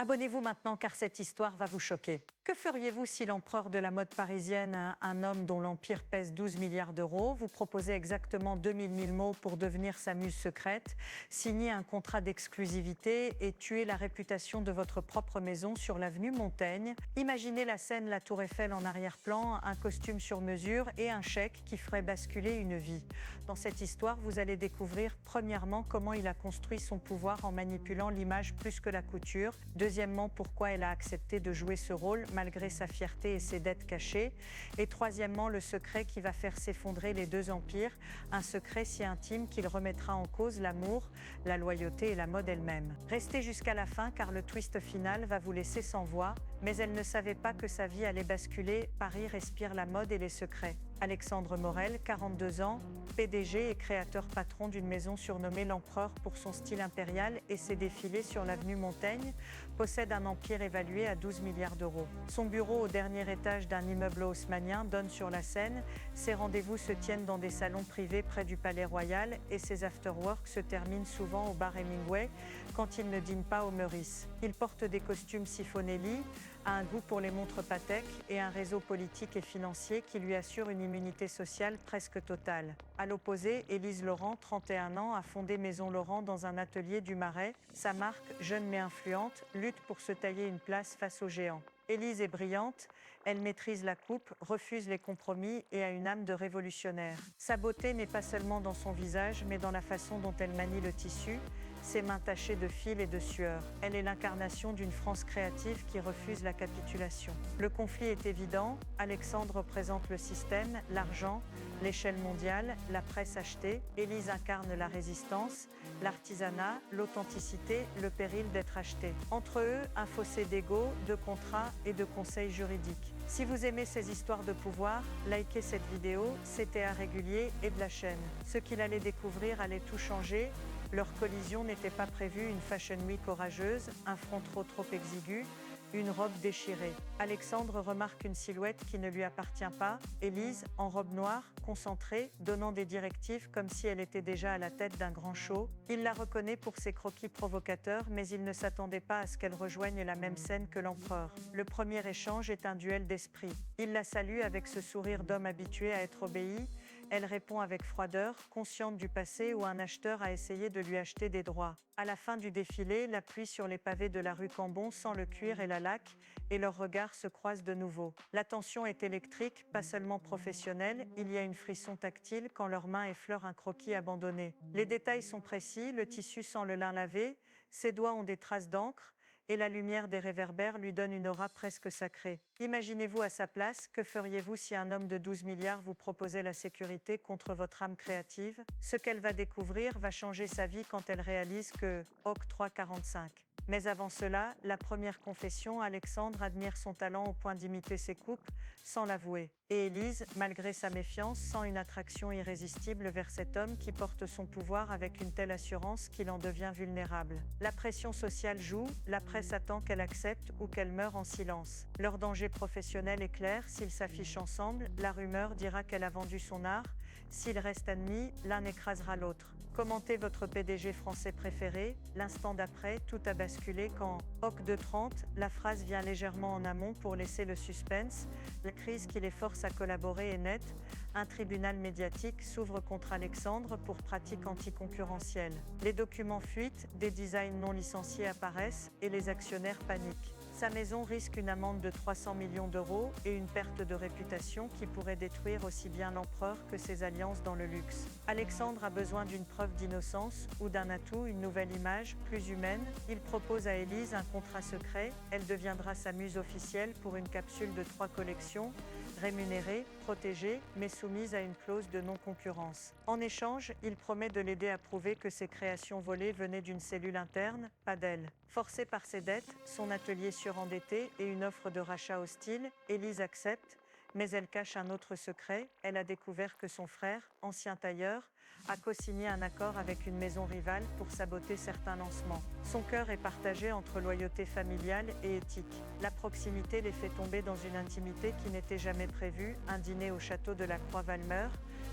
Abonnez-vous maintenant car cette histoire va vous choquer. Que feriez-vous si l'empereur de la mode parisienne, un homme dont l'empire pèse 12 milliards d'euros, vous proposait exactement 2000 000 mots pour devenir sa muse secrète, signer un contrat d'exclusivité et tuer la réputation de votre propre maison sur l'avenue Montaigne? Imaginez la scène, la tour Eiffel en arrière-plan, un costume sur mesure et un chèque qui ferait basculer une vie. Dans cette histoire, vous allez découvrir premièrement comment il a construit son pouvoir en manipulant l'image plus que la couture. Deuxièmement, pourquoi elle a accepté de jouer ce rôle malgré sa fierté et ses dettes cachées. Et troisièmement, le secret qui va faire s'effondrer les deux empires, un secret si intime qu'il remettra en cause l'amour, la loyauté et la mode elle-même. Restez jusqu'à la fin car le twist final va vous laisser sans voix, mais elle ne savait pas que sa vie allait basculer. Paris respire la mode et les secrets. Alexandre Morel, 42 ans, PDG et créateur patron d'une maison surnommée l'Empereur pour son style impérial et ses défilés sur l'avenue Montaigne, possède un empire évalué à 12 milliards d'euros. Son bureau au dernier étage d'un immeuble haussmannien donne sur la Seine, ses rendez-vous se tiennent dans des salons privés près du Palais Royal et ses afterworks se terminent souvent au bar Hemingway quand il ne dîne pas au Meurice. Il porte des costumes Siffonelli, a un goût pour les montres Patek et un réseau politique et financier qui lui assure une immunité sociale presque totale. À l'opposé, Élise Laurent, 31 ans, a fondé Maison Laurent dans un atelier du Marais. Sa marque, jeune mais influente, lutte pour se tailler une place face aux géants. Élise est brillante, elle maîtrise la coupe, refuse les compromis et a une âme de révolutionnaire. Sa beauté n'est pas seulement dans son visage, mais dans la façon dont elle manie le tissu, ses mains tachées de fil et de sueur. Elle est l'incarnation d'une France créative qui refuse la capitulation. Le conflit est évident, Alexandre représente le système, l'argent, l'échelle mondiale, la presse achetée. Élise incarne la résistance, l'artisanat, l'authenticité, le péril d'être acheté. Entre eux, un fossé d'ego, de contrats et de conseils juridiques. Si vous aimez ces histoires de pouvoir, likez cette vidéo, c'était à régulier et de la chaîne. Ce qu'il allait découvrir allait tout changer. Leur collision n'était pas prévue, une fashion week orageuse, un front trop exigu, une robe déchirée. Alexandre remarque une silhouette qui ne lui appartient pas, Élise, en robe noire, concentrée, donnant des directives comme si elle était déjà à la tête d'un grand show. Il la reconnaît pour ses croquis provocateurs, mais il ne s'attendait pas à ce qu'elle rejoigne la même scène que l'empereur. Le premier échange est un duel d'esprit. Il la salue avec ce sourire d'homme habitué à être obéi. Elle répond avec froideur, consciente du passé où un acheteur a essayé de lui acheter des droits. À la fin du défilé, la pluie sur les pavés de la rue Cambon sent le cuir et la laque, et leurs regards se croisent de nouveau. La tension est électrique, pas seulement professionnelle, il y a une frisson tactile quand leurs mains effleurent un croquis abandonné. Les détails sont précis, le tissu sent le lin lavé, ses doigts ont des traces d'encre, et la lumière des réverbères lui donne une aura presque sacrée. Imaginez-vous à sa place, que feriez-vous si un homme de 12 milliards vous proposait la sécurité contre votre âme créative? Ce qu'elle va découvrir va changer sa vie quand elle réalise que Octroi 45. Mais avant cela, la première confession, Alexandre admire son talent au point d'imiter ses coupes, sans l'avouer. Et Élise, malgré sa méfiance, sent une attraction irrésistible vers cet homme qui porte son pouvoir avec une telle assurance qu'il en devient vulnérable. La pression sociale joue, la presse attend qu'elle accepte ou qu'elle meure en silence. Leur danger professionnel est clair, s'ils s'affichent ensemble, la rumeur dira qu'elle a vendu son art. S'ils restent ennemis, l'un écrasera l'autre. Commentez votre PDG français préféré. L'instant d'après, tout a basculé quand, Oc 230, la phrase vient légèrement en amont pour laisser le suspense. La crise qui les force à collaborer est nette. Un tribunal médiatique s'ouvre contre Alexandre pour pratiques anticoncurrentielles. Les documents fuitent, des designs non licenciés apparaissent et les actionnaires paniquent. Sa maison risque une amende de 300 millions d'euros et une perte de réputation qui pourrait détruire aussi bien l'empereur que ses alliances dans le luxe. Alexandre a besoin d'une preuve d'innocence ou d'un atout, une nouvelle image, plus humaine. Il propose à Élise un contrat secret. Elle deviendra sa muse officielle pour une capsule de 3 collections, rémunérée, protégée, mais soumise à une clause de non-concurrence. En échange, il promet de l'aider à prouver que ses créations volées venaient d'une cellule interne, pas d'elle. Forcée par ses dettes, son atelier surendetté et une offre de rachat hostile, Élise accepte, mais elle cache un autre secret. Elle a découvert que son frère, ancien tailleur, a co-signé un accord avec une maison rivale pour saboter certains lancements. Son cœur est partagé entre loyauté familiale et éthique. La proximité les fait tomber dans une intimité qui n'était jamais prévue, un dîner au château de la Croix-Valmer,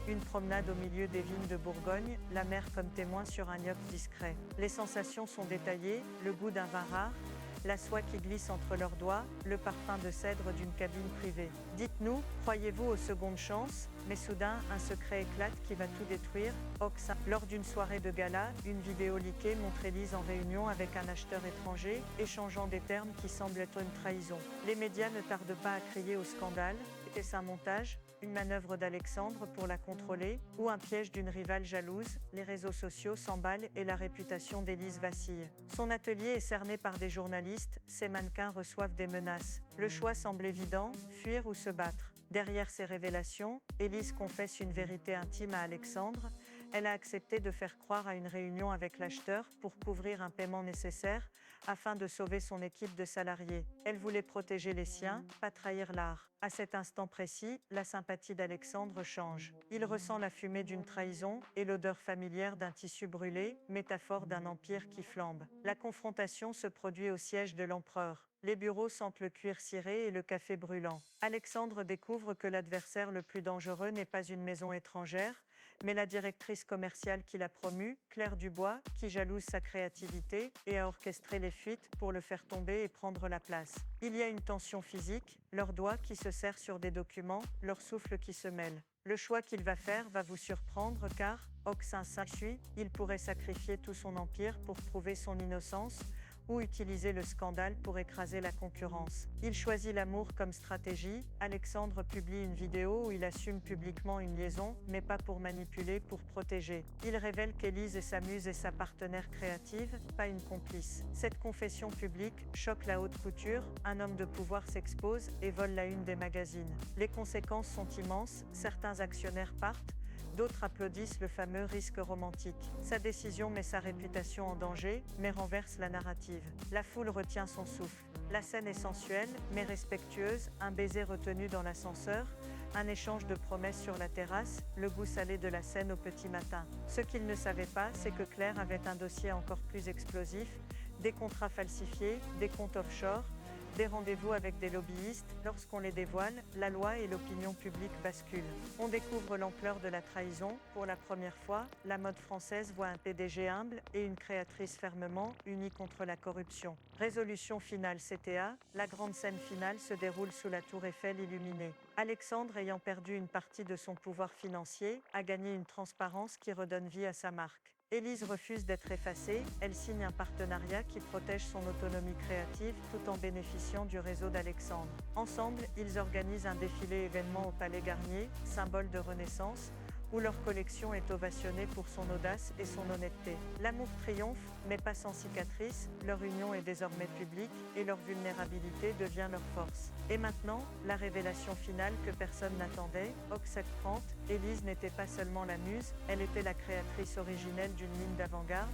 une promenade au milieu des vignes de Bourgogne, la mer comme témoin sur un yacht discret. Les sensations sont détaillées, le goût d'un vin rare, la soie qui glisse entre leurs doigts, le parfum de cèdre d'une cabine privée. Dites-nous, croyez-vous aux secondes chances? Mais soudain, un secret éclate qui va tout détruire. Ox. Lors d'une soirée de gala, une vidéo leakée montre Élise en réunion avec un acheteur étranger, échangeant des termes qui semblent être une trahison. Les médias ne tardent pas à crier au scandale. Est-ce un montage, une manœuvre d'Alexandre pour la contrôler, ou un piège d'une rivale jalouse? Les réseaux sociaux s'emballent et la réputation d'Élise vacille. Son atelier est cerné par des journalistes, ses mannequins reçoivent des menaces. Le choix semble évident, fuir ou se battre. Derrière ces révélations, Élise confesse une vérité intime à Alexandre. Elle a accepté de faire croire à une réunion avec l'acheteur pour couvrir un paiement nécessaire afin de sauver son équipe de salariés. Elle voulait protéger les siens, pas trahir l'art. À cet instant précis, la sympathie d'Alexandre change. Il ressent la fumée d'une trahison et l'odeur familière d'un tissu brûlé, métaphore d'un empire qui flambe. La confrontation se produit au siège de l'empereur. Les bureaux sentent le cuir ciré et le café brûlant. Alexandre découvre que l'adversaire le plus dangereux n'est pas une maison étrangère, mais la directrice commerciale qui l'a promue, Claire Dubois, qui jalouse sa créativité et a orchestré les fuites pour le faire tomber et prendre la place. Il y a une tension physique, leurs doigts qui se serrent sur des documents, leur souffle qui se mêle. Le choix qu'il va faire va vous surprendre car, Oxin suit, il pourrait sacrifier tout son empire pour prouver son innocence, ou utiliser le scandale pour écraser la concurrence. Il choisit l'amour comme stratégie. Alexandre publie une vidéo où il assume publiquement une liaison, mais pas pour manipuler, pour protéger. Il révèle qu'Élise est sa muse et sa partenaire créative, pas une complice. Cette confession publique choque la haute couture, un homme de pouvoir s'expose et vole la une des magazines. Les conséquences sont immenses, certains actionnaires partent, d'autres applaudissent le fameux risque romantique. Sa décision met sa réputation en danger, mais renverse la narrative. La foule retient son souffle. La scène est sensuelle, mais respectueuse, un baiser retenu dans l'ascenseur, un échange de promesses sur la terrasse, le goût salé de la scène au petit matin. Ce qu'il ne savait pas, c'est que Claire avait un dossier encore plus explosif, des contrats falsifiés, des comptes offshore, des rendez-vous avec des lobbyistes. Lorsqu'on les dévoile, la loi et l'opinion publique basculent. On découvre l'ampleur de la trahison. Pour la première fois, la mode française voit un PDG humble et une créatrice fermement unis contre la corruption. Résolution finale CTA, la grande scène finale se déroule sous la tour Eiffel illuminée. Alexandre, ayant perdu une partie de son pouvoir financier, a gagné une transparence qui redonne vie à sa marque. Élise refuse d'être effacée, elle signe un partenariat qui protège son autonomie créative tout en bénéficiant du réseau d'Alexandre. Ensemble, ils organisent un défilé événement au Palais Garnier, symbole de renaissance, où leur collection est ovationnée pour son audace et son honnêteté. L'amour triomphe, mais pas sans cicatrices, leur union est désormais publique et leur vulnérabilité devient leur force. Et maintenant, la révélation finale que personne n'attendait, Oxec 30, Élise n'était pas seulement la muse, elle était la créatrice originelle d'une ligne d'avant-garde,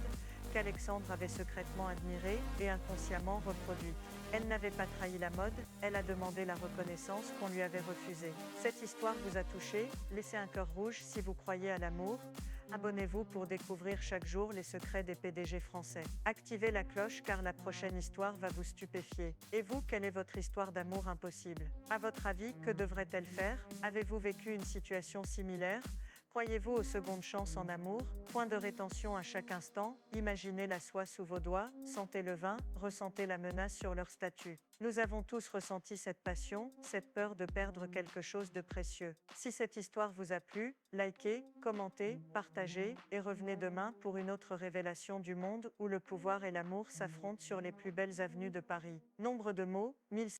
qu'Alexandre avait secrètement admirée et inconsciemment reproduite. Elle n'avait pas trahi la mode, elle a demandé la reconnaissance qu'on lui avait refusée. Cette histoire vous a touché? Laissez un cœur rouge si vous croyez à l'amour. Abonnez-vous pour découvrir chaque jour les secrets des PDG français. Activez la cloche car la prochaine histoire va vous stupéfier. Et vous, quelle est votre histoire d'amour impossible? À votre avis, que devrait-elle faire? Avez-vous vécu une situation similaire? Croyez-vous aux secondes chances en amour? Point de rétention à chaque instant, imaginez la soie sous vos doigts, sentez le vin, ressentez la menace sur leur statut. Nous avons tous ressenti cette passion, cette peur de perdre quelque chose de précieux. Si cette histoire vous a plu, likez, commentez, partagez et revenez demain pour une autre révélation du monde où le pouvoir et l'amour s'affrontent sur les plus belles avenues de Paris. Nombre de mots, 1000.